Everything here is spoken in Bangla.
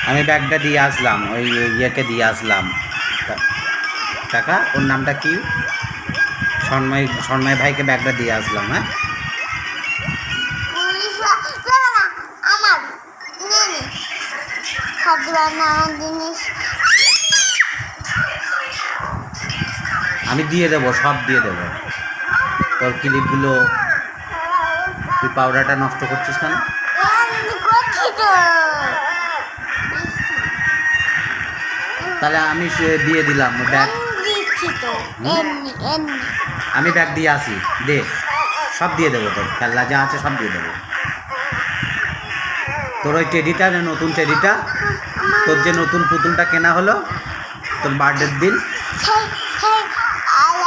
আমি ব্যাগটা দিয়ে আসলাম, ওই ইয়েকে দিয়ে আসলাম। টাকা, ওর নামটা কি? সন্ময় ভাইকে ব্যাগটা দিয়ে আসলাম। হ্যাঁ, আমি দিয়ে দেবো, সব দিয়ে দেবো। তোর ক্লিপগুলো, তুই পাউডারটা নষ্ট করছিস কেন? তাহলে আমি দিয়ে দিলাম ব্যাগ। আমি ব্যাগ দিয়ে আসি, দে, সব দিয়ে দেবো, তোর খেলনা যা আছে সব দিয়ে দেবো। তোর ওই টেডিটা, নতুন টেডিটা, তোর যে নতুন পুতুলটা কেনা হলো তোর বার্থডের দিন,